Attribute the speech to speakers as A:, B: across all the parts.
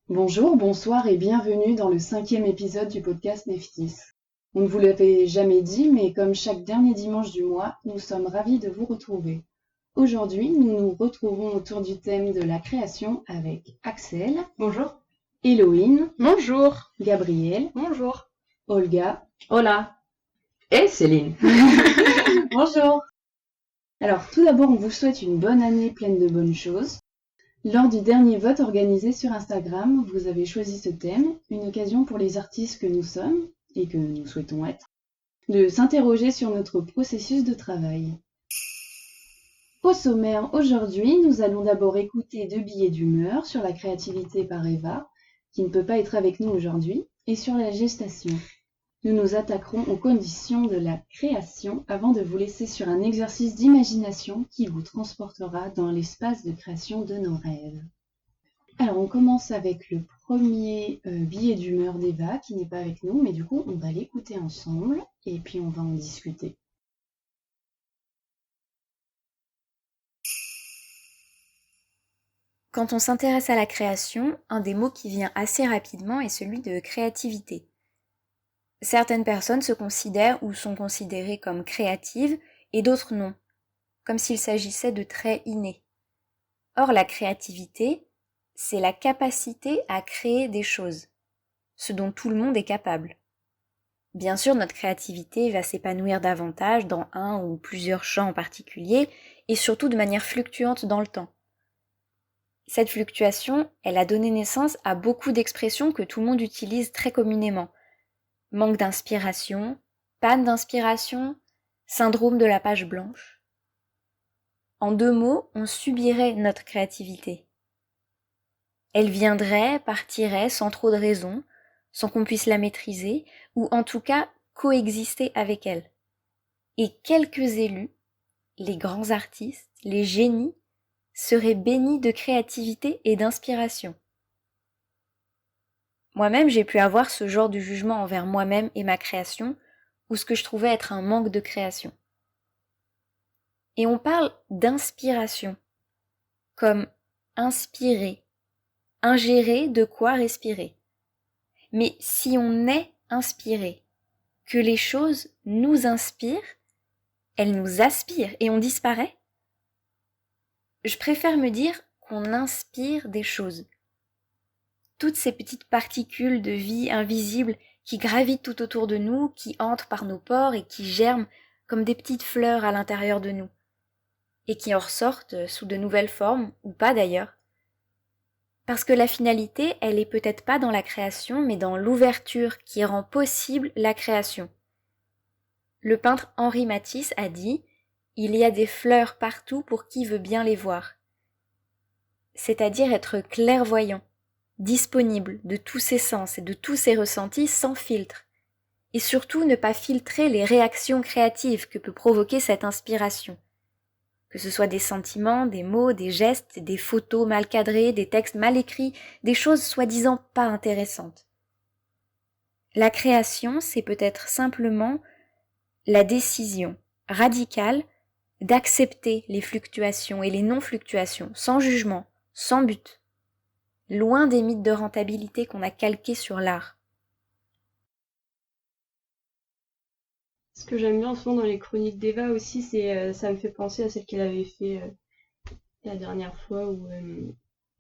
A: Bonjour, bonsoir et bienvenue dans le 5e épisode du podcast Neftis. On ne vous l'avait jamais dit, mais comme chaque dernier dimanche du mois, nous sommes ravis de vous retrouver. Aujourd'hui, nous nous retrouvons autour du thème de la création avec Axel.
B: Bonjour.
A: Héloïne.
B: Bonjour.
A: Gabriel.
B: Bonjour.
A: Olga.
C: Hola. Et Céline.
A: Bonjour. Alors, tout d'abord, on vous souhaite une bonne année pleine de bonnes choses. Lors du dernier vote organisé sur Instagram, vous avez choisi ce thème, une occasion pour les artistes que nous sommes, et que nous souhaitons être, de s'interroger sur notre processus de travail. Au sommaire, aujourd'hui, nous allons d'abord écouter 2 billets d'humeur sur la créativité par Eva, qui ne peut pas être avec nous aujourd'hui, et sur la gestation. Nous nous attaquerons aux conditions de la création avant de vous laisser sur un exercice d'imagination qui vous transportera dans l'espace de création de nos rêves. Alors on commence avec le premier billet d'humeur d'Eva qui n'est pas avec nous, mais du coup on va l'écouter ensemble et puis on va en discuter.
D: Quand on s'intéresse à la création, un des mots qui vient assez rapidement est celui de créativité. Certaines personnes se considèrent ou sont considérées comme créatives et d'autres non, comme s'il s'agissait de traits innés. Or, la créativité, c'est la capacité à créer des choses, ce dont tout le monde est capable. Bien sûr, notre créativité va s'épanouir davantage dans un ou plusieurs champs en particulier et surtout de manière fluctuante dans le temps. Cette fluctuation, elle a donné naissance à beaucoup d'expressions que tout le monde utilise très communément. Manque d'inspiration, panne d'inspiration, syndrome de la page blanche. En 2 mots, on subirait notre créativité. Elle viendrait, partirait sans trop de raison, sans qu'on puisse la maîtriser, ou en tout cas coexister avec elle. Et quelques élus, les grands artistes, les génies, seraient bénis de créativité et d'inspiration. Moi-même, j'ai pu avoir ce genre de jugement envers moi-même et ma création, ou ce que je trouvais être un manque de création. Et on parle d'inspiration, comme inspirer, ingérer de quoi respirer. Mais si on est inspiré, que les choses nous inspirent, elles nous aspirent et on disparaît? Je préfère me dire qu'on inspire des choses. Toutes ces petites particules de vie invisibles qui gravitent tout autour de nous, qui entrent par nos pores et qui germent comme des petites fleurs à l'intérieur de nous, et qui en ressortent sous de nouvelles formes, ou pas d'ailleurs. Parce que la finalité, elle est peut-être pas dans la création, mais dans l'ouverture qui rend possible la création. Le peintre Henri Matisse a dit « Il y a des fleurs partout pour qui veut bien les voir ». C'est-à-dire être clairvoyant, disponible de tous ses sens et de tous ses ressentis sans filtre. Et surtout ne pas filtrer les réactions créatives que peut provoquer cette inspiration. Que ce soit des sentiments, des mots, des gestes, des photos mal cadrées, des textes mal écrits, des choses soi-disant pas intéressantes. La création, c'est peut-être simplement la décision radicale d'accepter les fluctuations et les non-fluctuations, sans jugement, sans but. Loin des mythes de rentabilité qu'on a calqués sur l'art.
B: Ce que j'aime bien souvent dans les chroniques d'Eva aussi, c'est ça me fait penser à celle qu'elle avait fait la dernière fois où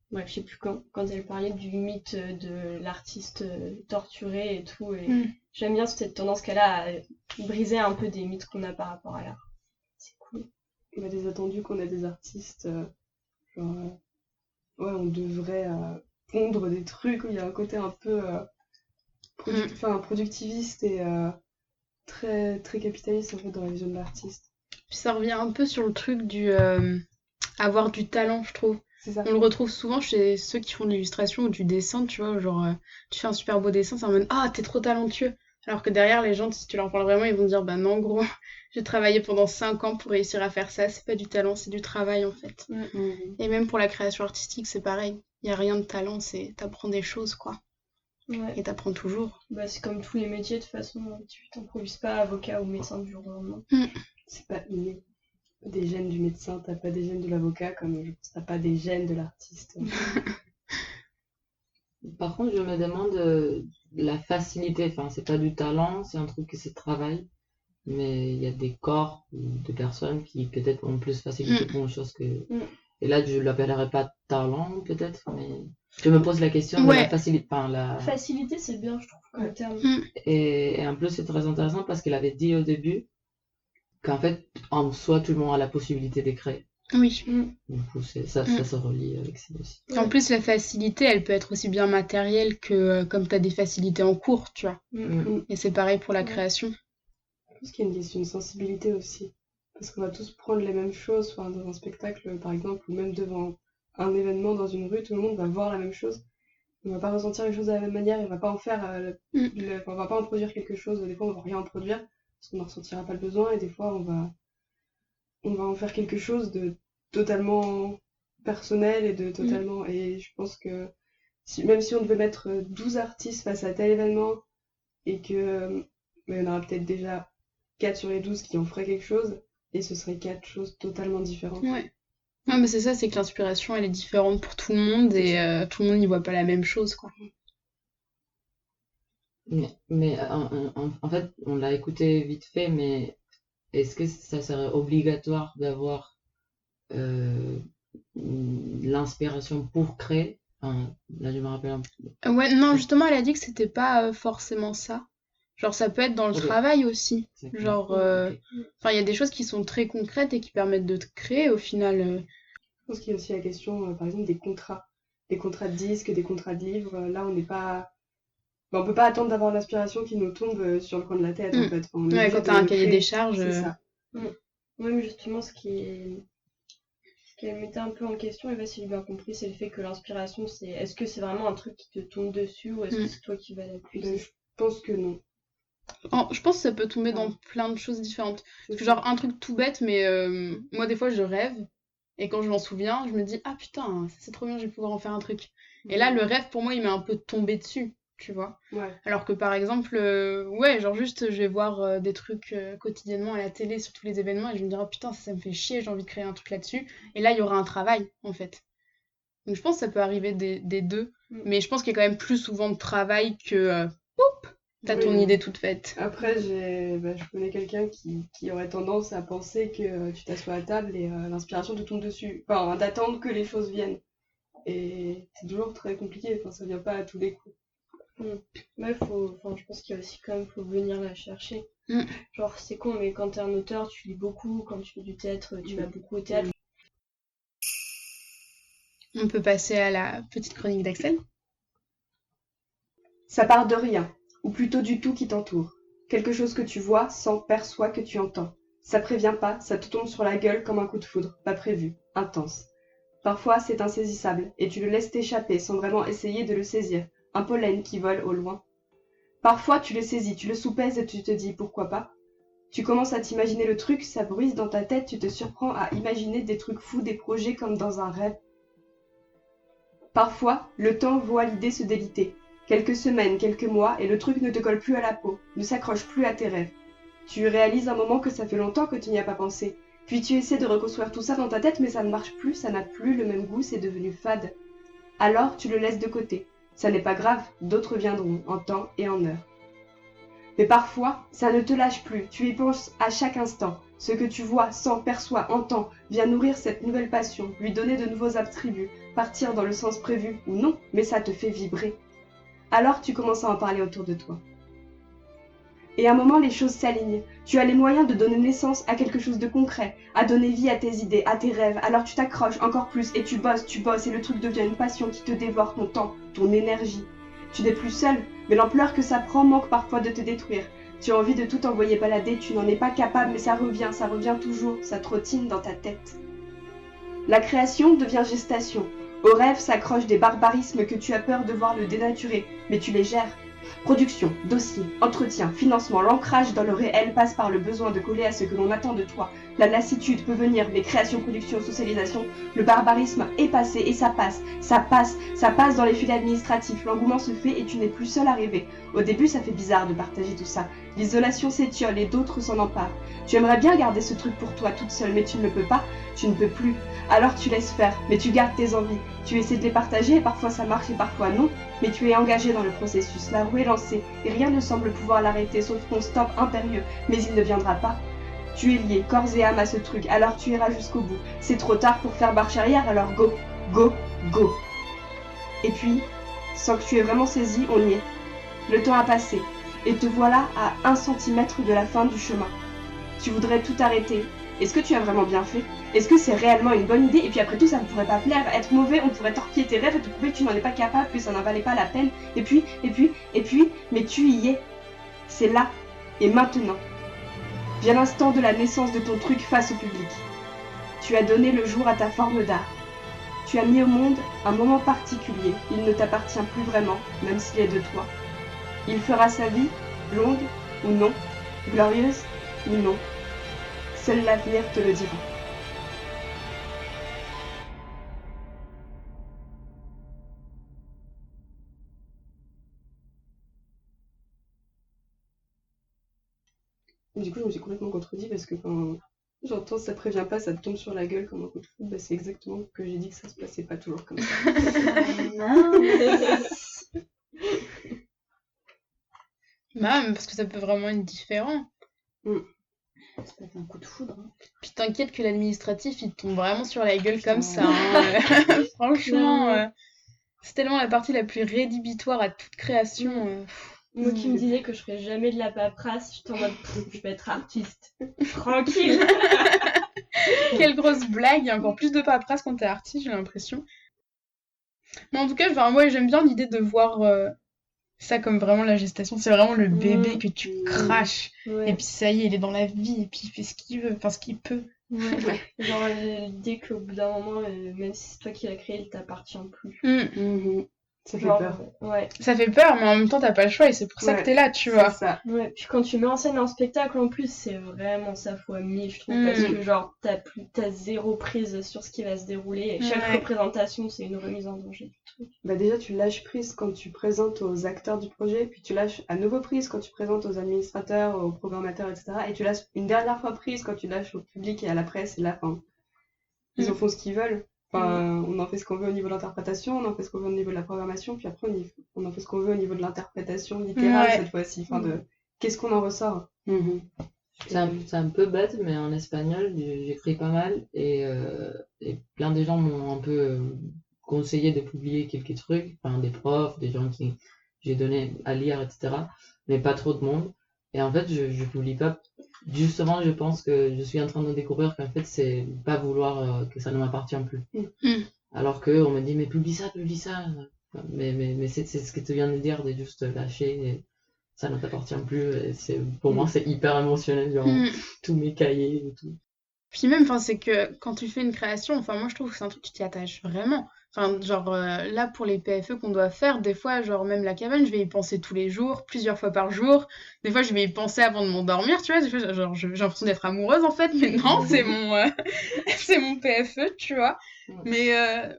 B: bref, je sais plus quand elle parlait du mythe de l'artiste torturé et tout. Et j'aime bien cette tendance qu'elle a à briser un peu des mythes qu'on a par rapport à l'art. C'est cool.
E: On a des attendus qu'on a des artistes, genre, ouais, on devrait pondre des trucs où il y a un côté un peu productiviste et très, très capitaliste en fait dans la vision de l'artiste.
F: Puis ça revient un peu sur le truc du avoir du talent, je trouve.
E: C'est ça.
F: On le retrouve souvent chez ceux qui font de l'illustration ou du dessin, tu vois, genre tu fais un super beau dessin, c'est en mode ah t'es trop talentueux. Alors que derrière les gens, si tu leur parles vraiment, ils vont te dire bah non gros, j'ai travaillé pendant 5 ans pour réussir à faire ça, c'est pas du talent, c'est du travail en fait. Et même pour la création artistique, c'est pareil. Il y a rien de talent, c'est t'apprends des choses quoi.
B: Ouais.
F: Et t'apprends toujours.
B: Bah c'est comme tous les métiers de toute façon, tu t'improvises pas avocat ou médecin du jour au lendemain.
E: C'est pas inné. Des gènes du médecin, t'as pas des gènes de l'avocat comme je pense t'as pas des gènes de l'artiste.
C: Par contre, je me demande la facilité. Enfin, c'est pas du talent, c'est un truc que c'est travail. Mais il y a des corps ou des personnes qui peut-être ont plus facilité pour une chose que. Et là, je l'appellerais pas talent, peut-être, mais je me pose la question de la
F: Ouais.
C: facilité. Enfin, la...
B: Facilité, c'est bien, je trouve, comme terme.
C: Et en plus, c'est très intéressant parce qu'il avait dit au début qu'en fait, en soi, tout le monde a la possibilité de créer.
F: Oui.
C: Du coup, ça se relie avec ça aussi.
F: En plus, la facilité, elle peut être aussi bien matérielle que comme tu as des facilités en cours, tu vois. Et c'est pareil pour la création.
E: Je pense qu'il y a une question de sensibilité aussi. Parce qu'on va tous prendre les mêmes choses, enfin, dans un spectacle par exemple, ou même devant un événement dans une rue, tout le monde va voir la même chose. On va pas ressentir les choses de la même manière, on va pas en faire, on va pas en produire quelque chose, des fois on va rien en produire, parce qu'on n'en ressentira pas le besoin, et des fois on va en faire quelque chose de totalement personnel et de totalement. Et je pense que même si on devait mettre 12 artistes face à tel événement, et que il y en aura peut-être déjà 4 sur les 12 qui en feraient quelque chose, et ce serait 4 choses totalement différentes.
F: Ouais, mais c'est ça, c'est que l'inspiration, elle est différente pour tout le monde, et tout le monde n'y voit pas la même chose, quoi.
C: Mais en fait, on l'a écouté vite fait, mais est-ce que ça serait obligatoire d'avoir l'inspiration pour créer? Enfin, là, je me rappelle un peu.
F: Ouais, non, justement, elle a dit que c'était pas forcément ça. Genre, ça peut être dans le
C: Ok.
F: travail aussi.
C: C'est clair.
F: Genre,
C: Ok.
F: enfin, il y a des choses qui sont très concrètes et qui permettent de te créer au final.
E: Je pense qu'il y a aussi la question, par exemple, des contrats de disques, des contrats de livres. Là, on n'est pas. On peut pas attendre d'avoir l'inspiration qui nous tombe sur le coin de la tête, en fait. Enfin, on est
F: Ouais,
E: obligé
F: quand
E: de
F: t'as un
E: le
F: cahier
E: créer.
F: des charges.
E: C'est ça.
B: Même justement, ce qu'elle mettait un peu en et là, si j'ai bien compris, c'est le fait que l'inspiration, c'est est-ce que c'est vraiment un truc qui te tombe dessus ou est-ce que c'est toi qui vas la puiser?
E: Je pense que non.
F: Je pense que ça peut tomber dans plein de choses différentes. Parce que genre, un truc tout bête, mais moi, des fois, je rêve. Et quand je m'en souviens, je me dis, ah putain, ça, c'est trop bien, je vais pouvoir en faire un truc. Et là, le rêve, pour moi, il m'est un peu tombé dessus, tu vois.
E: Ouais.
F: Alors que par exemple, ouais, genre juste, je vais voir des trucs quotidiennement à la télé sur tous les événements et je me dis, oh putain, ça me fait chier, j'ai envie de créer un truc là-dessus. Et là, il y aura un travail, en fait. Donc je pense que ça peut arriver des deux. Mais je pense qu'il y a quand même plus souvent de travail que, t'as ton idée toute faite.
E: Après, je connais quelqu'un qui aurait tendance à penser que tu t'assois à table et l'inspiration te tombe dessus. Enfin, d'attendre que les choses viennent. Et c'est toujours très compliqué, enfin, ça vient pas à tous les coups.
B: Ouais, je pense qu'il y a aussi quand même, faut venir la chercher. Genre, c'est con, mais quand t'es un auteur, tu lis beaucoup, quand tu fais du théâtre, tu vas beaucoup au théâtre.
F: On peut passer à la petite chronique d'Axel.
E: Ça part de rien, ou plutôt du tout qui t'entoure. Quelque chose que tu vois, sens, perçois, que tu entends. Ça prévient pas, ça te tombe sur la gueule comme un coup de foudre, pas prévu, intense. Parfois, c'est insaisissable, et tu le laisses t'échapper sans vraiment essayer de le saisir. Un pollen qui vole au loin. Parfois, tu le saisis, tu le soupèses et tu te dis pourquoi pas. Tu commences à t'imaginer le truc, ça bruise dans ta tête, tu te surprends à imaginer des trucs fous, des projets comme dans un rêve. Parfois, le temps voit l'idée se déliter. Quelques semaines, quelques mois, et le truc ne te colle plus à la peau, ne s'accroche plus à tes rêves. Tu réalises un moment que ça fait longtemps que tu n'y as pas pensé. Puis tu essaies de reconstruire tout ça dans ta tête, mais ça ne marche plus, ça n'a plus le même goût, c'est devenu fade. Alors tu le laisses de côté. Ça n'est pas grave, d'autres viendront, en temps et en heure. Mais parfois, ça ne te lâche plus, tu y penses à chaque instant. Ce que tu vois, sens, perçois, entends, vient nourrir cette nouvelle passion, lui donner de nouveaux attributs, partir dans le sens prévu ou non, mais ça te fait vibrer. Alors tu commences à en parler autour de toi. Et à un moment, les choses s'alignent. Tu as les moyens de donner naissance à quelque chose de concret, à donner vie à tes idées, à tes rêves. Alors tu t'accroches encore plus et tu bosses et le truc devient une passion qui te dévore ton temps, ton énergie. Tu n'es plus seul, mais l'ampleur que ça prend manque parfois de te détruire. Tu as envie de tout envoyer balader, tu n'en es pas capable, mais ça revient toujours, ça trottine dans ta tête. La création devient gestation. Au rêve s'accrochent des barbarismes que tu as peur de voir le dénaturer, mais tu les gères. Production, dossier, entretien, financement, l'ancrage dans le réel passe par le besoin de coller à ce que l'on attend de toi, La lassitude peut venir, mais création, production, socialisation, le barbarisme est passé et ça passe dans les filets administratifs. L'engouement se fait et tu n'es plus seul à rêver. Au début, ça fait bizarre de partager tout ça. L'isolation s'étiole et d'autres s'en emparent. Tu aimerais bien garder ce truc pour toi toute seule, mais tu ne le peux pas, tu ne peux plus. Alors tu laisses faire, mais tu gardes tes envies. Tu essaies de les partager et parfois ça marche et parfois non, mais tu es engagé dans le processus. La roue est lancée et rien ne semble pouvoir l'arrêter sauf ton stop impérieux, mais il ne viendra pas. Tu es lié corps et âme à ce truc, alors tu iras jusqu'au bout. C'est trop tard pour faire marche arrière, alors go, go, go. Et puis, sans que tu aies vraiment saisi, on y est. Le temps a passé, et te voilà à 1 centimètre de la fin du chemin. Tu voudrais tout arrêter. Est-ce que tu as vraiment bien fait? Est-ce que c'est réellement une bonne idée? Et puis après tout, ça ne pourrait pas plaire. Être mauvais, on pourrait torpiller tes rêves et te prouver que tu n'en es pas capable, que ça n'en valait pas la peine. Et puis, mais tu y es. C'est là, et maintenant. Vient l'instant de la naissance de ton truc face au public. Tu as donné le jour à ta forme d'art. Tu as mis au monde un moment particulier. Il ne t'appartient plus vraiment, même s'il est de toi. Il fera sa vie, longue ou non, glorieuse ou non. Seul l'avenir te le dira. Du coup, je me suis complètement contredit parce que quand j'entends ça prévient pas, ça te tombe sur la gueule comme un coup de foudre, bah, c'est exactement ce que j'ai dit que ça se passait pas toujours comme ça.
F: Bah, mais parce que ça peut vraiment être différent.
A: Ça peut être un coup de foudre. Hein.
F: Puis t'inquiète que l'administratif, il te tombe vraiment sur la gueule comme ça. Hein. Franchement, c'est tellement la partie la plus rédhibitoire à toute création.
B: Moi qui me disais que je ferais jamais de la paperasse, j'étais en mode je vais être artiste. Tranquille.
F: Quelle grosse blague, il y a encore plus de paperasse quand t'es artiste, j'ai l'impression. Mais en tout cas, moi j'aime bien l'idée de voir ça comme vraiment la gestation. C'est vraiment le bébé que tu craches.
B: Ouais.
F: Et puis ça y est, il est dans la vie, et puis il fait ce qu'il veut, enfin ce qu'il peut.
B: Ouais. Genre l'idée qu'au bout d'un moment, même si c'est toi qui l'as créé, il t'appartient plus.
E: Ça fait
B: Genre,
E: peur.
B: Ouais.
F: Ça fait peur, mais en même temps, t'as pas le choix et c'est pour ça que t'es là, tu vois.
E: C'est ça.
B: Ouais, puis quand tu mets en scène un spectacle en plus, c'est vraiment ça fois 1000, je trouve, parce que genre t'as zéro prise sur ce qui va se dérouler et chaque représentation c'est une remise en danger du truc.
E: Bah déjà tu lâches prise quand tu présentes aux acteurs du projet, puis tu lâches à nouveau prise quand tu présentes aux administrateurs, aux programmateurs, etc. Et tu lâches une dernière fois prise quand tu lâches au public et à la presse, et là, ils en font ce qu'ils veulent. Enfin, on en fait ce qu'on veut au niveau de l'interprétation, on en fait ce qu'on veut au niveau de la programmation, puis après on en fait ce qu'on veut au niveau de l'interprétation littérale cette fois-ci. Enfin, qu'est-ce qu'on en ressort?
C: C'est un peu bête, mais en espagnol, j'écris pas mal et plein de gens m'ont un peu conseillé de publier quelques trucs, enfin des profs, des gens qui j'ai donné à lire, etc. Mais pas trop de monde. Et en fait, je publie pas. Justement, je pense que je suis en train de découvrir qu'en fait, c'est pas vouloir que ça ne m'appartient plus. Alors qu'on me dit, mais publie ça. Mais c'est ce que tu viens de dire, de juste lâcher. Et ça ne t'appartient plus. Et pour moi, c'est hyper émotionnel, genre tous mes cahiers et tout.
F: Puis même, c'est que quand tu fais une création, moi je trouve que c'est un truc tu t'y attaches vraiment. Enfin, genre là pour les PFE qu'on doit faire, des fois, genre même la cabane, je vais y penser tous les jours, plusieurs fois par jour. Des fois, je vais y penser avant de m'endormir, tu vois. Des fois, genre, j'ai l'impression d'être amoureuse en fait, mais non, c'est mon PFE, tu vois. Mais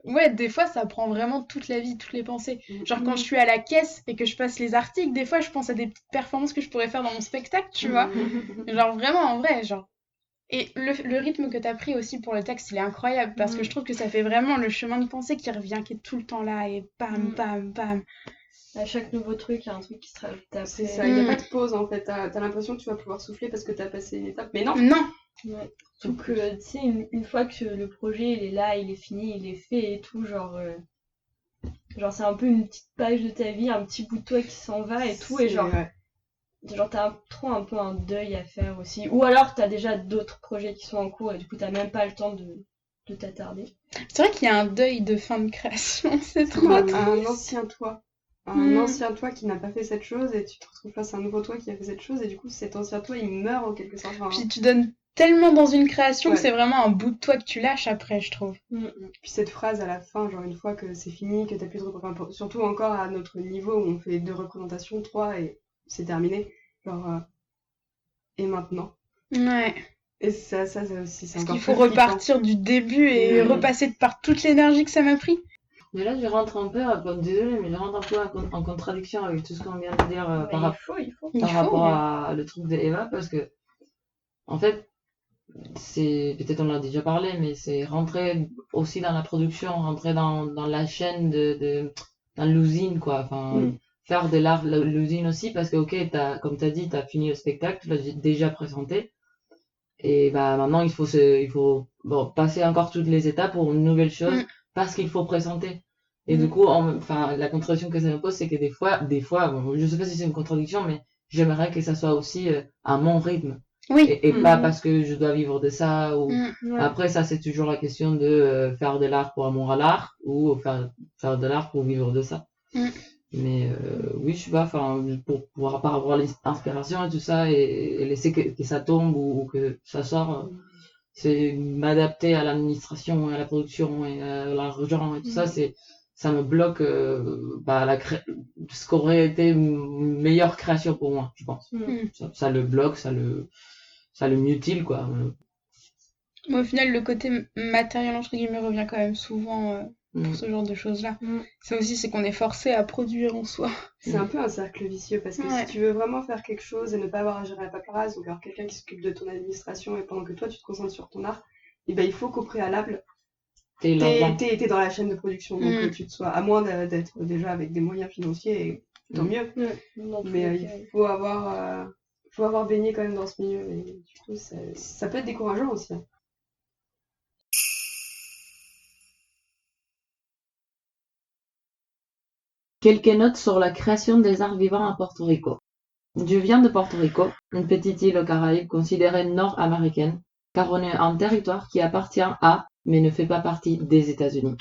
F: ouais, des fois, ça prend vraiment toute la vie, toutes les pensées. Genre quand je suis à la caisse et que je passe les articles, des fois, je pense à des petites performances que je pourrais faire dans mon spectacle, tu vois. Genre vraiment, en vrai, genre. Et le rythme que t'as pris aussi pour le texte, il est incroyable parce que je trouve que ça fait vraiment le chemin de pensée qui revient, qui est tout le temps là et bam, bam, bam.
B: À chaque nouveau truc, il y a un truc qui se rajoute après.
E: C'est ça, il n'y a pas de pause en fait. T'as l'impression que tu vas pouvoir souffler parce que t'as passé une étape, mais non.
B: Ouais. Surtout que, tu sais, une fois que le projet il est là, il est fini, il est fait et tout, genre c'est un peu une petite page de ta vie, un petit bout de toi qui s'en va et tout, et genre t'as trop un peu un deuil à faire aussi. Ou alors t'as déjà d'autres projets qui sont en cours et du coup t'as même pas le temps de t'attarder.
F: C'est vrai qu'il y a un deuil de fin de création, c'est trop triste.
E: Un ancien toi. Un ancien toi qui n'a pas fait cette chose et tu te retrouves face à un nouveau toi qui a fait cette chose et du coup cet ancien toi il meurt en quelque sorte.
F: Puis tu donnes tellement dans une création que c'est vraiment un bout de toi que tu lâches après, je trouve.
E: Puis cette phrase à la fin, genre une fois que c'est fini, que t'as plus de représentation, surtout encore à notre niveau où on fait 2 représentations, 3 et c'est terminé. Genre, et maintenant.
F: Ouais.
E: Et ça aussi, c'est
F: Parce
E: encore
F: qu'il faut
E: plus flippant.
F: repartir du début et
E: Oui.
F: repasser par toute l'énergie que ça m'a pris.
C: Mais là, je rentre un peu, désolée, mais je rentre un peu en contradiction avec tout ce qu'on vient de dire par
E: Il faut.
F: Il faut,
C: rapport
F: mais-
C: à le truc d'Eva, parce que, en fait, c'est, peut-être on l'a déjà parlé, mais c'est rentrer aussi dans la production, rentrer dans la chaîne dans l'usine, quoi. Enfin, faire de l'art, l'usine aussi, parce que, ok, comme t'as dit, t'as fini le spectacle, tu l'as déjà présenté. Et bah, maintenant, il faut passer encore toutes les étapes pour une nouvelle chose, parce qu'il faut présenter. Et du coup, enfin, la contradiction que ça me pose, c'est que des fois, bon, je sais pas si c'est une contradiction, mais j'aimerais que ça soit aussi à mon rythme.
F: Oui.
C: Et pas parce que je dois vivre de ça. Ou...
B: Ouais.
C: Après, ça, c'est toujours la question de faire de l'art pour amour à l'art ou faire de l'art pour vivre de ça. Mais oui, je sais pas, enfin, pour par rapport à l'inspiration et tout ça, et laisser que ça tombe ou que ça sort, c'est m'adapter à l'administration et à la production et à l'argent et tout ça, ça me bloque ce qu'aurait été une meilleure création pour moi, je pense. Ça le bloque, ça le mutile, quoi.
F: Mais au final, le côté matériel, entre guillemets, revient quand même souvent pour ce genre de choses-là. Ça aussi, c'est qu'on est forcé à produire en soi.
E: C'est un peu un cercle vicieux parce que
F: Ouais.
E: si tu veux vraiment faire quelque chose et ne pas avoir à gérer la paperasse ou avoir quelqu'un qui s'occupe de ton administration et pendant que toi tu te concentres sur ton art, et ben il faut qu'au préalable
C: T'es là-dedans.
E: t'es dans la chaîne de production, donc que tu te sois, à moins d'être déjà avec des moyens financiers, et tant mieux. Mais il faut avoir baigné quand même dans ce milieu et du coup ça peut être décourageant aussi. Hein.
C: Quelques notes sur la création des arts vivants à Porto Rico. Je viens de Porto Rico, une petite île aux Caraïbes considérée nord-américaine, car on est un territoire qui appartient à, mais ne fait pas partie des États-Unis.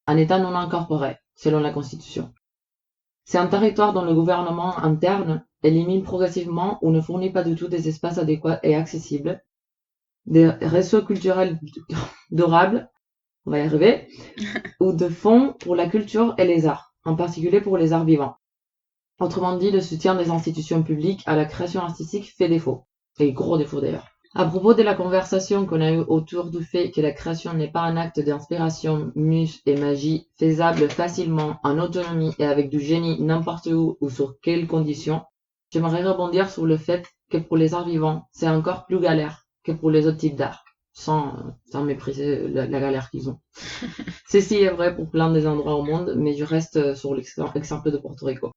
C: Un État non incorporé, selon la Constitution. C'est un territoire dont le gouvernement interne élimine progressivement ou ne fournit pas du tout des espaces adéquats et accessibles, des réseaux culturels durables, on va y arriver, ou de fonds pour la culture et les arts, en particulier pour les arts vivants. Autrement dit, le soutien des institutions publiques à la création artistique fait défaut. Et gros défaut d'ailleurs. À propos de la conversation qu'on a eue autour du fait que la création n'est pas un acte d'inspiration, muse et magie faisable facilement, en autonomie et avec du génie n'importe où ou sur quelles conditions, j'aimerais rebondir sur le fait que pour les arts vivants, c'est encore plus galère que pour les autres types d'art, sans mépriser la galère qu'ils ont. Ceci est vrai pour plein des endroits au monde, mais je reste sur l'exemple de Porto Rico.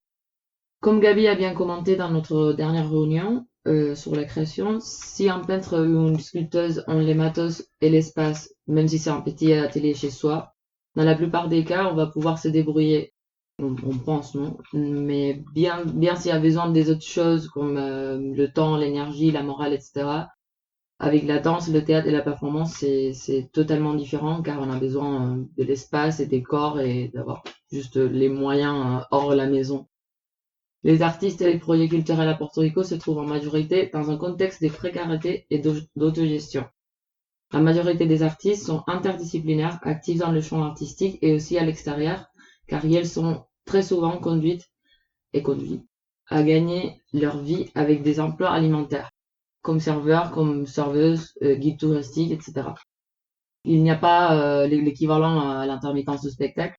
C: Comme Gabi a bien commenté dans notre dernière réunion sur la création, si un peintre ou une sculpteuse ont les matos et l'espace, même si c'est un petit atelier chez soi, dans la plupart des cas, on va pouvoir se débrouiller. On pense, non? Mais bien s'il y a besoin des autres choses comme le temps, l'énergie, la morale, etc. Avec la danse, le théâtre et la performance, c'est totalement différent car on a besoin de l'espace et des corps et d'avoir juste les moyens hors la maison. Les artistes et les projets culturels à Porto Rico se trouvent en majorité dans un contexte de précarité et d'autogestion. La majorité des artistes sont interdisciplinaires, actifs dans le champ artistique et aussi à l'extérieur, car elles sont très souvent conduits à gagner leur vie avec des emplois alimentaires, comme serveurs, comme serveuses, guides touristiques, etc. Il n'y a pas l'équivalent à l'intermittence de spectacle.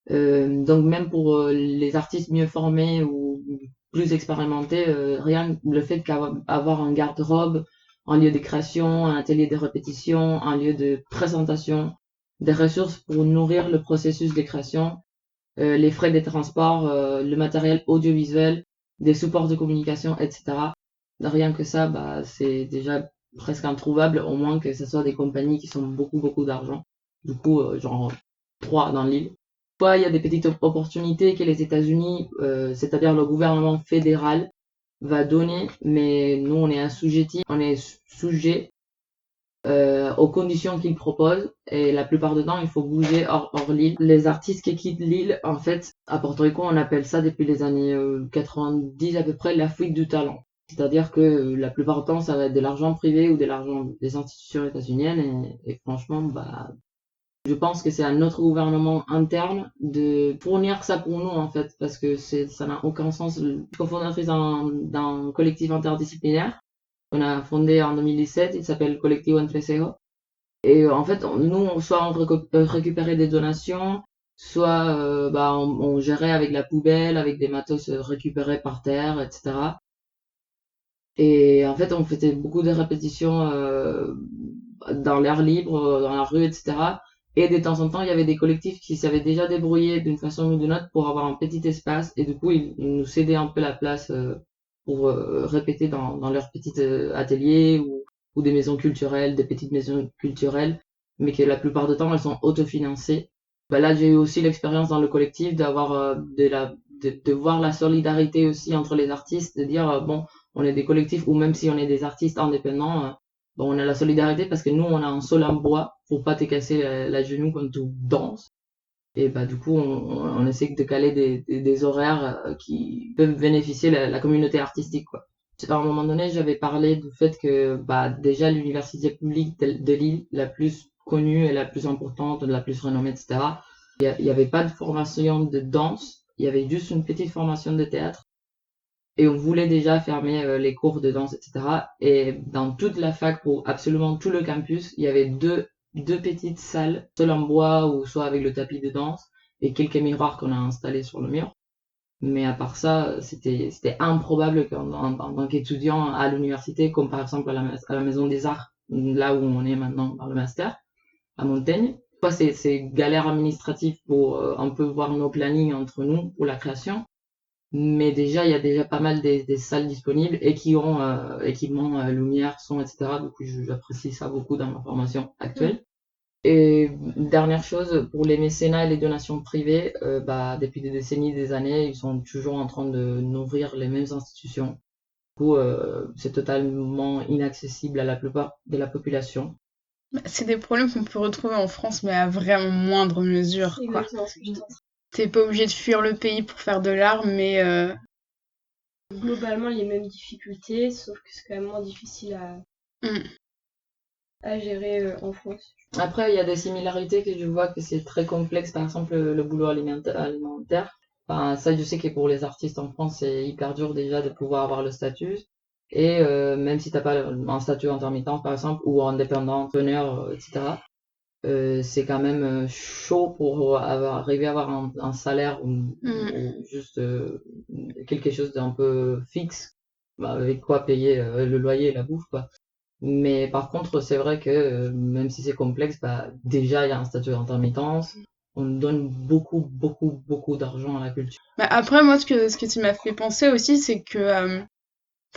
C: Donc même pour les artistes mieux formés ou plus expérimentés, rien le fait qu'avoir un garde-robe, un lieu de création, un atelier de répétition, un lieu de présentation, des ressources pour nourrir le processus de création, les frais des transports, le matériel audiovisuel, des supports de communication, etc. Rien que ça, bah, c'est déjà presque introuvable, au moins que ce soit des compagnies qui sont beaucoup d'argent. Du coup, genre 3 dans l'île. Soit il y a des petites opportunités que les États-Unis, c'est-à-dire le gouvernement fédéral, va donner, mais nous on est assujettis, on est sujet aux conditions qu'ils proposent, et la plupart du temps il faut bouger hors l'île. Les artistes qui quittent l'île, en fait, à Porto Rico on appelle ça depuis les années 90 à peu près la fuite du talent. C'est-à-dire que la plupart du temps ça va être de l'argent privé ou de l'argent des institutions états-uniennes, et franchement, bah, je pense que c'est à notre gouvernement interne de fournir ça pour nous, en fait, parce que ça n'a aucun sens. Je suis cofondatrice d'un collectif interdisciplinaire qu'on a fondé en 2017. Il s'appelle Colectivo Entrecejo. Et en fait, soit on récupérait des donations, soit on gérait avec la poubelle, avec des matos récupérés par terre, etc. Et en fait, on faisait beaucoup de répétitions dans l'air libre, dans la rue, etc. Et de temps en temps, il y avait des collectifs qui savaient déjà débrouiller d'une façon ou d'une autre pour avoir un petit espace. Et du coup, ils nous cédaient un peu la place pour répéter dans leur petit atelier ou des maisons culturelles, des petites maisons culturelles, mais que la plupart du temps, elles sont autofinancées. Là, j'ai eu aussi l'expérience dans le collectif d'avoir de voir la solidarité aussi entre les artistes, de dire on est des collectifs ou même si on est des artistes indépendants, on a la solidarité parce que nous on a un sol en bois pour pas te casser la genou quand tu danses. Et du coup on essaie de caler des horaires qui peuvent bénéficier la communauté artistique, quoi. À un moment donné, j'avais parlé du fait que déjà l'université publique de Lille, la plus connue et la plus importante, la plus renommée, etc., il y avait pas de formation de danse, il y avait juste une petite formation de théâtre. Et on voulait déjà fermer les cours de danse, etc. Et dans toute la fac, pour absolument tout le campus, il y avait deux petites salles, soit en bois ou soit avec le tapis de danse, et quelques miroirs qu'on a installés sur le mur. Mais à part ça, c'était improbable qu'en tant qu'étudiant à l'université, comme par exemple à la Maison des Arts, là où on est maintenant dans le master, à Montaigne, c'est galère administrative pour un peu voir nos plannings entre nous pour la création. Mais déjà, il y a déjà pas mal des salles disponibles et qui ont équipement, lumière, son, etc. Du coup, j'apprécie ça beaucoup dans ma formation actuelle. Et dernière chose, pour les mécénats et les donations privées, depuis des décennies, des années, ils sont toujours en train de nourrir les mêmes institutions. Du coup, c'est totalement inaccessible à la plupart de la population.
F: C'est des problèmes qu'on peut retrouver en France, mais à vraiment moindre mesure,
B: C'est
F: quoi.
B: exactement ce que je pense.
F: T'es pas obligé de fuir le pays pour faire de l'art, mais
B: Globalement, les mêmes difficultés, sauf que c'est quand même moins difficile à gérer en France.
C: Après, il y a des similarités que je vois que c'est très complexe, par exemple le boulot alimentaire. Ça, je sais que pour les artistes en France, c'est hyper dur déjà de pouvoir avoir le statut. Et même si t'as pas un statut intermittent, par exemple, ou indépendant, entrepreneur, etc., c'est quand même chaud pour arriver à avoir un salaire ou juste quelque chose d'un peu fixe, avec quoi payer le loyer et la bouffe, quoi. Mais par contre, c'est vrai que même si c'est complexe, déjà il y a un statut d'intermittence. On donne beaucoup, beaucoup, beaucoup d'argent à la culture.
F: Après, moi, ce que tu m'as fait penser aussi, c'est que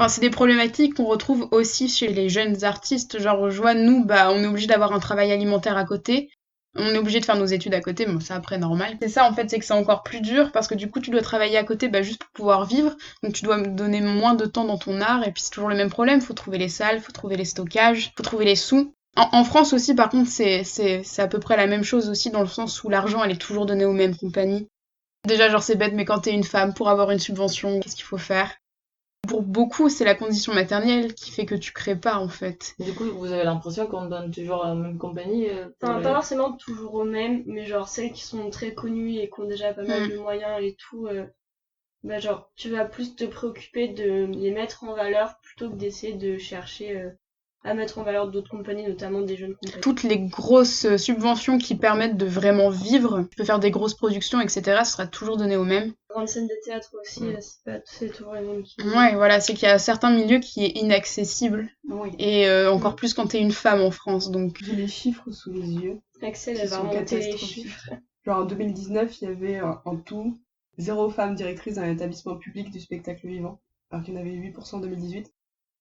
F: c'est des problématiques qu'on retrouve aussi chez les jeunes artistes. Genre, je vois, nous, on est obligé d'avoir un travail alimentaire à côté. On est obligé de faire nos études à côté, mais c'est après normal. C'est ça, en fait, c'est que c'est encore plus dur parce que du coup, tu dois travailler à côté juste pour pouvoir vivre. Donc, tu dois donner moins de temps dans ton art. Et puis, c'est toujours le même problème. Faut trouver les salles, faut trouver les stockages, faut trouver les sous. En France aussi, par contre, c'est à peu près la même chose aussi dans le sens où l'argent, elle est toujours donnée aux mêmes compagnies. Déjà, genre, c'est bête, mais quand t'es une femme, pour avoir une subvention, qu'est-ce qu'il faut faire ? Pour beaucoup, c'est la condition matérielle qui fait que tu crées pas, en fait.
C: Du coup, vous avez l'impression qu'on donne toujours à la même compagnie
B: Pas forcément toujours aux mêmes, mais genre celles qui sont très connues et qui ont déjà pas mal de moyens et tout, genre tu vas plus te préoccuper de les mettre en valeur plutôt que d'essayer de chercher à mettre en valeur d'autres compagnies, notamment des jeunes compagnies.
F: Toutes les grosses subventions qui permettent de vraiment vivre, tu peux faire des grosses productions, etc., ce sera toujours donné aux mêmes.
B: Grande scène de théâtre aussi, c'est toujours les mêmes qui...
F: Ouais, voilà, c'est qu'il y a certains milieux qui est inaccessible.
E: Oui.
F: Et encore plus quand t'es une femme en France, donc...
E: J'ai les chiffres sous les yeux.
B: Axel, elle va remonter les chiffres.
E: Genre en 2019, il y avait en tout 0 femme directrice dans un établissement public du spectacle vivant, alors qu'il y en avait 8% en 2018, ce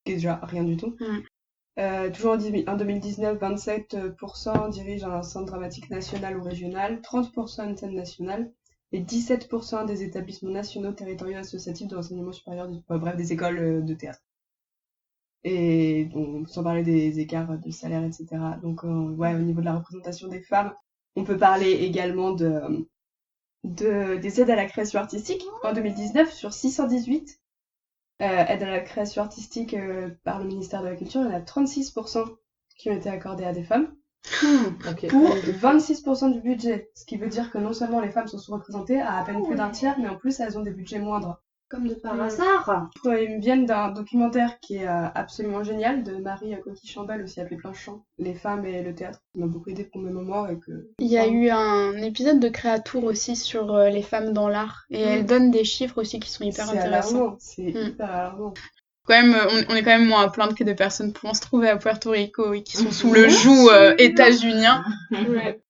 E: qui est déjà rien du tout. Toujours en 2019, 27% dirigent un centre dramatique national ou régional, 30% une scène nationale, et 17% des établissements nationaux territoriaux associatifs de l'enseignement supérieur, bref, des écoles de théâtre. Et bon, sans parler des écarts de salaire, etc. Donc, au niveau de la représentation des femmes, on peut parler également des aides à la création artistique. En 2019, sur 618 aides à la création artistique par le ministère de la Culture, il y en a 36% qui ont été accordées à des femmes.
C: Okay.
E: Pour 26% du budget, ce qui veut dire que non seulement les femmes sont sous-représentées à peine plus d'un tiers, mais en plus elles ont des budgets moindres.
A: Comme de par hasard.
E: Ils me viennent d'un documentaire qui est absolument génial, de Marie Coty-Chambal, aussi appelée Plein Champ, Les femmes et le théâtre, qui m'a beaucoup aidé pour mes mémoires.
F: Il y a eu un épisode de Créatour aussi sur les femmes dans l'art, et elle donne des chiffres aussi qui sont hyper intéressants.
E: C'est hyper alarmant.
F: Quand même, on est quand même moins à plaindre que des personnes pouvant se trouver à Puerto Rico et qui sont sous le joug états-unien.
B: Ouais.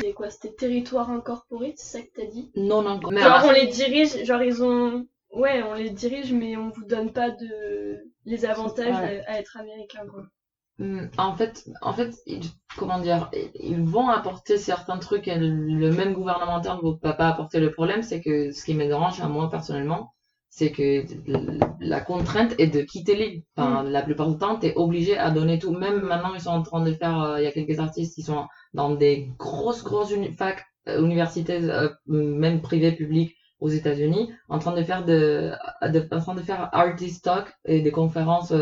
B: Et quoi, c'était territoire incorporé, c'est ça que t'as dit?
C: Non.
B: Genre on les dirige, genre ils ont... Ouais, on les dirige, mais on vous donne pas les avantages à être américain, quoi.
C: En fait, comment dire, ils vont apporter certains trucs et le même gouvernement interne ne va pas apporter. Le problème, c'est que ce qui me dérange à moi personnellement, c'est que la contrainte est de quitter l'île. Enfin, la plupart du temps, t'es obligé à donner tout. Même maintenant, ils sont en train de faire, il y a quelques artistes qui sont dans des grosses universités, même privées, publiques, aux États-Unis, en train de faire artist talk et des conférences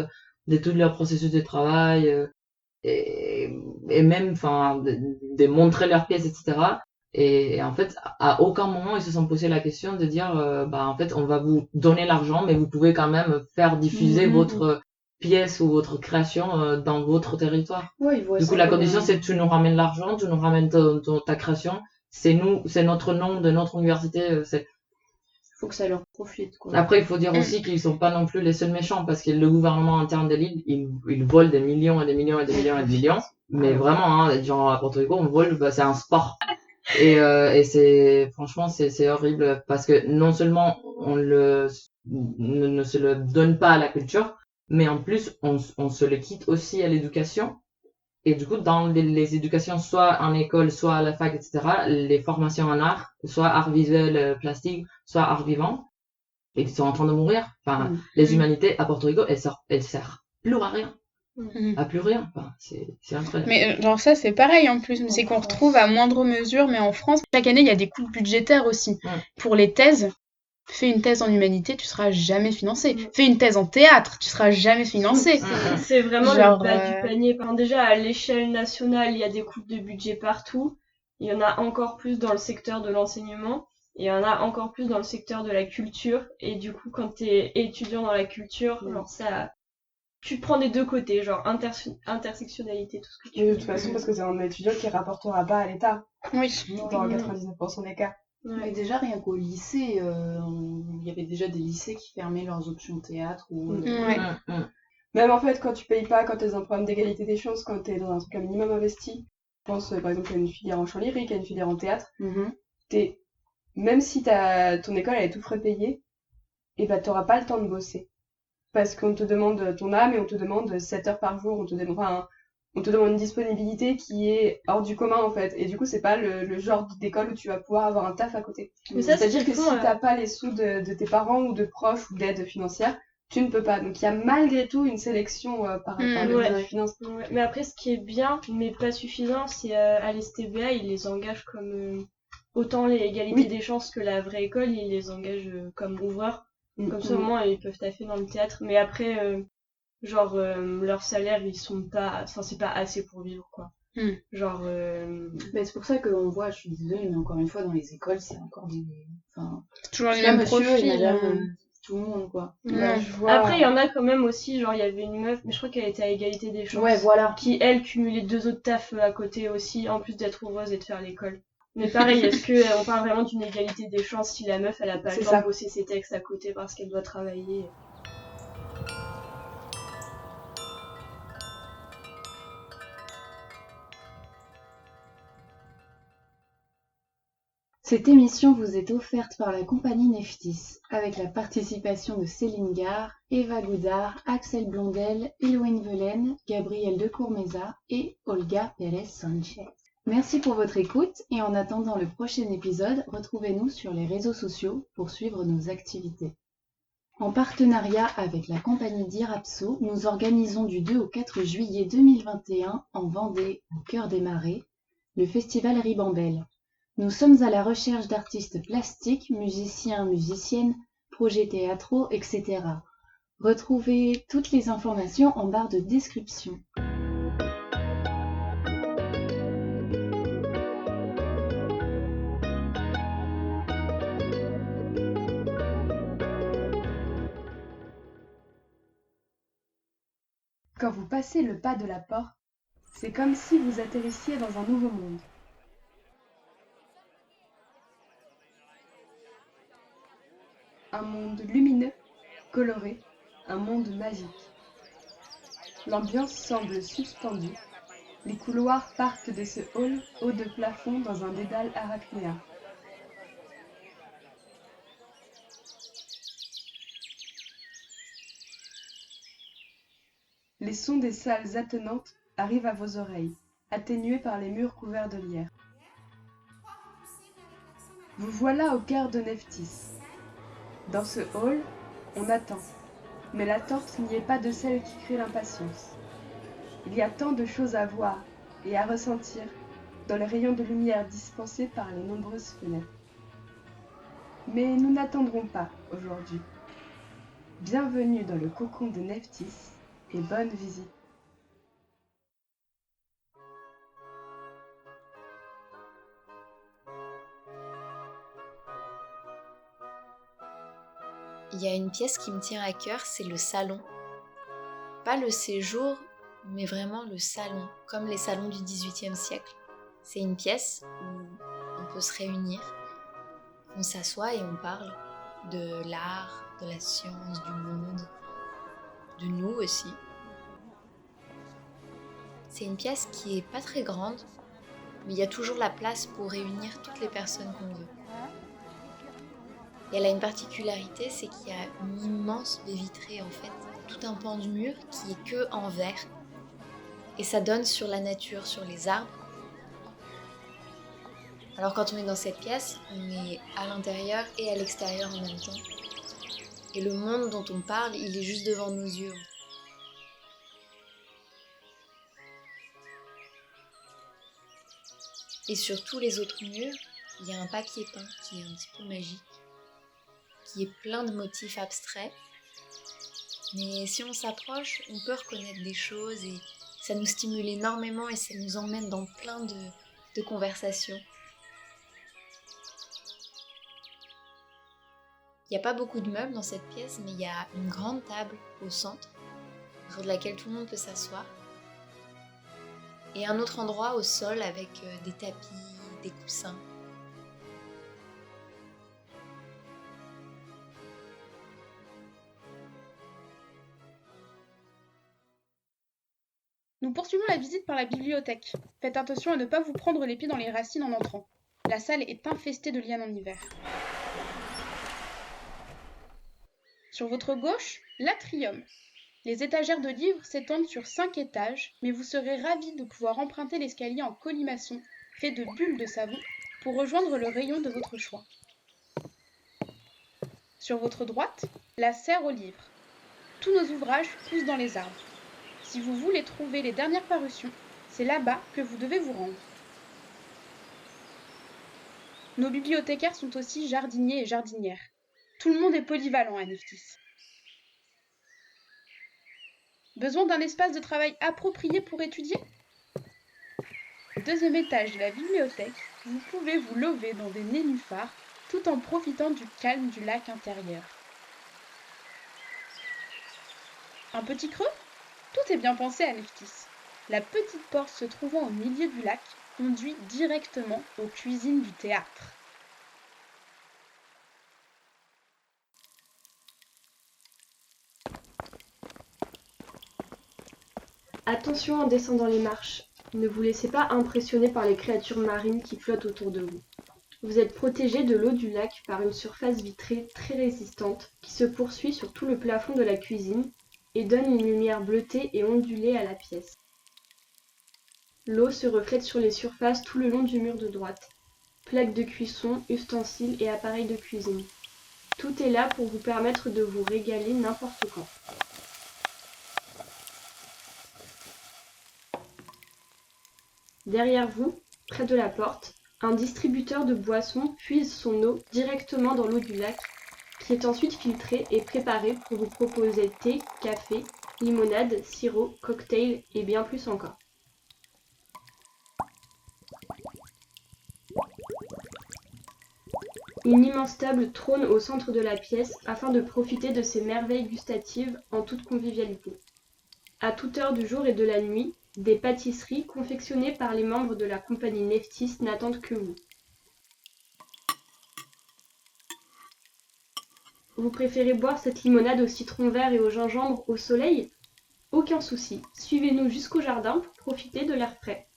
C: de tout leur processus de travail et même de montrer leurs pièces, etc. Et en fait, à aucun moment ils se sont posé la question de dire en fait on va vous donner l'argent, mais vous pouvez quand même faire diffuser votre pièce ou votre création dans votre territoire. Du coup, la condition c'est tu nous ramènes l'argent, tu nous ramènes ta création, c'est notre nom de notre université,
A: faut que ça leur profite, quoi.
C: Après, il faut dire aussi qu'ils sont pas non plus les seuls méchants, parce que le gouvernement interne de l'île, il vole des millions et des millions et des millions et des millions. Mais vraiment, genre à Porto Rico, on vole, c'est un sport. Et franchement, c'est horrible, parce que non seulement on ne se le donne pas à la culture, mais en plus, on se le quitte aussi à l'éducation. Et du coup, dans les éducations, soit en école, soit à la fac, etc., les formations en art, soit art visuel, plastique, soit art vivant, ils sont en train de mourir. Enfin, les humanités à Porto Rico, elles servent plus à rien. À plus rien. Enfin, c'est incroyable.
F: Mais genre ça, c'est pareil en plus. C'est qu'on retrouve à moindre mesure, mais en France, chaque année, il y a des coupes budgétaires aussi. Pour les thèses, fais une thèse en humanité, tu seras jamais financé. Fais une thèse en théâtre, tu seras jamais financé.
B: C'est vraiment le bas du panier. Enfin, déjà, à l'échelle nationale, il y a des coupes de budget partout. Il y en a encore plus dans le secteur de l'enseignement. Et il y en a encore plus dans le secteur de la culture. Et du coup, quand t'es étudiant dans la culture, genre ça... Tu prends des deux côtés, genre intersectionnalité, tout ce que tu veux.
E: De toute façon, parce que c'est un étudiant qui rapportera pas à l'État.
F: Oui.
E: Dans 99% des cas.
A: Mais déjà, rien qu'au lycée, il y avait déjà des lycées qui fermaient leurs options théâtre.
E: Même en fait, quand tu payes pas, quand t'es dans un programme d'égalité des chances, quand t'es dans un truc à minimum investi, je pense par exemple à une filière en chant lyrique, à une filière en théâtre, même si ton école elle est tout frais payée, et t'auras pas le temps de bosser. Parce qu'on te demande ton âme et on te demande 7 heures par jour, on te demande une disponibilité qui est hors du commun en fait. Et du coup, c'est pas le genre d'école où tu vas pouvoir avoir un taf à côté. C'est-à-dire que si t'as pas les sous de tes parents ou de proches ou d'aide financière, tu ne peux pas. Donc il y a malgré tout une sélection par le ministère des Finances.
B: Mais après, ce qui est bien, mais pas suffisant, c'est à l'STBA, ils les engagent comme... autant les égalités des chances que la vraie école, ils les engagent comme ouvreurs. Comme ça, au moins, ils peuvent taffer dans le théâtre. Mais après, leurs salaires, ils sont pas... Enfin, c'est pas assez pour vivre, quoi. Genre...
A: Mais c'est pour ça qu'on voit, je suis désolée, mais encore une fois, dans les écoles, c'est encore des... Enfin,
F: c'est toujours les mêmes profils.
A: Tout le monde, quoi.
B: Après, il y en a quand même aussi, genre, il y avait une meuf, mais je crois qu'elle était à égalité des chances.
A: Ouais, voilà.
B: Qui, elle, cumulait 2 autres tafs à côté aussi, en plus d'être ouvreuse et de faire l'école. Mais pareil, est-ce qu'on parle vraiment d'une égalité des chances si la meuf, elle a pas le temps de bosser ses textes à côté parce qu'elle doit travailler?
A: Cette émission vous est offerte par la compagnie Neftis, avec la participation de Céline Gare, Eva Goudard, Axel Blondel, Eloïne Velaine, Gabriel Decourmeza et Olga Pérez Sanchez. Merci pour votre écoute et en attendant le prochain épisode, retrouvez-nous sur les réseaux sociaux pour suivre nos activités. En partenariat avec la compagnie d'Irapso, nous organisons du 2 au 4 juillet 2021 en Vendée, au cœur des marais, le festival Ribambelle. Nous sommes à la recherche d'artistes plastiques, musiciens, musiciennes, projets théâtraux, etc. Retrouvez toutes les informations en barre de description.
E: Quand vous passez le pas de la porte, c'est comme si vous atterrissiez dans un nouveau monde. Un monde lumineux, coloré, un monde magique. L'ambiance semble suspendue. Les couloirs partent de ce hall haut de plafond dans un dédale arachnéen. Les sons des salles attenantes arrivent à vos oreilles, atténués par les murs couverts de lierre. Vous voilà au cœur de Nephthys. Dans ce hall, on attend, mais l'attente n'y est pas de celle qui crée l'impatience. Il y a tant de choses à voir et à ressentir dans les rayons de lumière dispensés par les nombreuses fenêtres. Mais nous n'attendrons pas aujourd'hui. Bienvenue dans le cocon de Nephthys et bonne visite.
D: Il y a une pièce qui me tient à cœur, c'est le salon. Pas le séjour, mais vraiment le salon, comme les salons du XVIIIe siècle. C'est une pièce où on peut se réunir, on s'assoit et on parle de l'art, de la science, du monde, de nous aussi. C'est une pièce qui est pas très grande, mais il y a toujours la place pour réunir toutes les personnes qu'on veut. Et elle a une particularité, c'est qu'il y a une immense baie vitrée en fait, tout un pan du mur qui est que en verre. Et ça donne sur la nature, sur les arbres. Alors quand on est dans cette pièce, on est à l'intérieur et à l'extérieur en même temps. Et le monde dont on parle, il est juste devant nos yeux. Et sur tous les autres murs, il y a un papier peint qui est un petit peu magique, qui est plein de motifs abstraits. Mais si on s'approche, on peut reconnaître des choses et ça nous stimule énormément et ça nous emmène dans plein de conversations. Il n'y a pas beaucoup de meubles dans cette pièce, mais il y a une grande table au centre, autour de laquelle tout le monde peut s'asseoir. Et un autre endroit au sol avec des tapis, des coussins.
F: Nous poursuivons la visite par la bibliothèque. Faites attention à ne pas vous prendre les pieds dans les racines en entrant. La salle est infestée de lianes en hiver. Sur votre gauche, l'atrium. Les étagères de livres s'étendent sur 5 étages, mais vous serez ravis de pouvoir emprunter l'escalier en colimaçon, fait de bulles de savon, pour rejoindre le rayon de votre choix. Sur votre droite, la serre aux livres. Tous nos ouvrages poussent dans les arbres. Si vous voulez trouver les dernières parutions, c'est là-bas que vous devez vous rendre. Nos bibliothécaires sont aussi jardiniers et jardinières. Tout le monde est polyvalent à Nephthys. Besoin d'un espace de travail approprié pour étudier ? Au 2e étage de la bibliothèque, vous pouvez vous lever dans des nénuphars tout en profitant du calme du lac intérieur. Un petit creux ? Tout est bien pensé à Nephthys. La petite porte se trouvant au milieu du lac conduit directement aux cuisines du théâtre.
B: Attention en descendant les marches, ne vous laissez pas impressionner par les créatures marines qui flottent autour de vous. Vous êtes protégé de l'eau du lac par une surface vitrée très résistante qui se poursuit sur tout le plafond de la cuisine et donne une lumière bleutée et ondulée à la pièce. L'eau se reflète sur les surfaces tout le long du mur de droite. Plaques de cuisson, ustensiles et appareils de cuisine. Tout est là pour vous permettre de vous régaler n'importe quand. Derrière vous, près de la porte, un distributeur de boissons puise son eau directement dans l'eau du lac, qui est ensuite filtrée et préparée pour vous proposer thé, café, limonade, sirop, cocktail et bien plus encore. Une immense table trône au centre de la pièce afin de profiter de ces merveilles gustatives en toute convivialité. à toute heure du jour et de la nuit, des pâtisseries confectionnées par les membres de la compagnie Neftis n'attendent que vous. Vous préférez boire cette limonade au citron vert et au gingembre au soleil? Aucun souci, suivez-nous jusqu'au jardin pour profiter de l'air frais.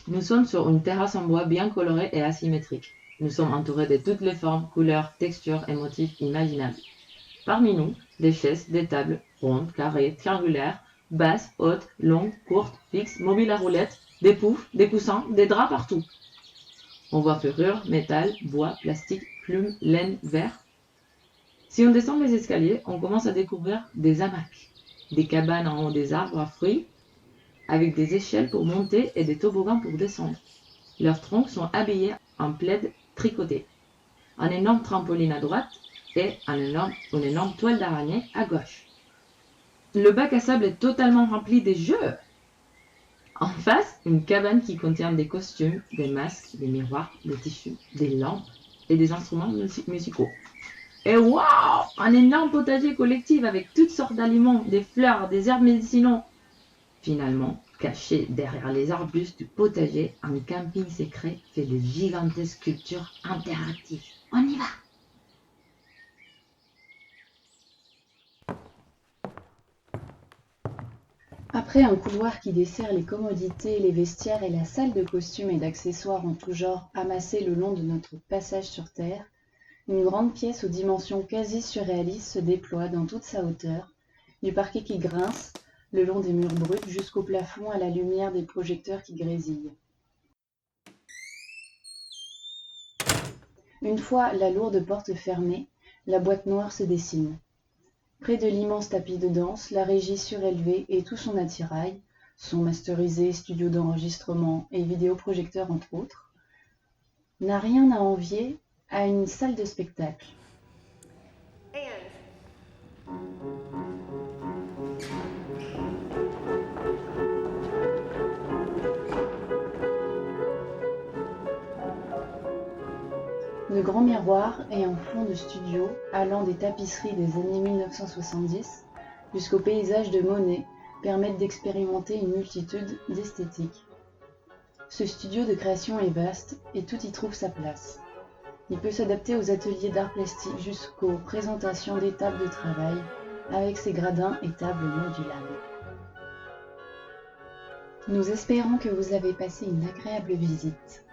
C: Nous sommes sur une terrasse en bois bien colorée et asymétrique. Nous sommes entourés de toutes les formes, couleurs, textures et motifs imaginables. Parmi nous, des chaises, des tables, rondes, carrées, triangulaires, basses, hautes, longues, courtes, fixes, mobiles à roulettes, des poufs, des coussins, des draps partout. On voit ferrure, métal, bois, plastique, plumes, laine, verre. Si on descend les escaliers, on commence à découvrir des hamacs, des cabanes en haut des arbres à fruits, avec des échelles pour monter et des toboggans pour descendre. Leurs troncs sont habillés en plaid tricoté. Un énorme trampoline à droite et une énorme toile d'araignée à gauche. Le bac à sable est totalement rempli des jeux. En face, une cabane qui contient des costumes, des masques, des miroirs, des tissus, des lampes et des instruments musicaux. Et waouh! Un énorme potager collectif avec toutes sortes d'aliments, des fleurs, des herbes médicinaux. Finalement, caché derrière les arbustes du potager, un camping secret fait de gigantesques sculptures interactives. On y va!
A: Après un couloir qui dessert les commodités, les vestiaires et la salle de costumes et d'accessoires en tout genre amassés le long de notre passage sur Terre, une grande pièce aux dimensions quasi surréalistes se déploie dans toute sa hauteur, du parquet qui grince, le long des murs bruts jusqu'au plafond à la lumière des projecteurs qui grésillent. Une fois la lourde porte fermée, la boîte noire se dessine. Près de l'immense tapis de danse, la régie surélevée et tout son attirail, son masterisé, studio d'enregistrement et vidéoprojecteur entre autres, n'a rien à envier à une salle de spectacle. De grands miroirs et un fond de studio allant des tapisseries des années 1970 jusqu'aux paysages de Monet permettent d'expérimenter une multitude d'esthétiques. Ce studio de création est vaste et tout y trouve sa place. Il peut s'adapter aux ateliers d'art plastique jusqu'aux présentations des tables de travail avec ses gradins et tables modulables. Nous espérons que vous avez passé une agréable visite.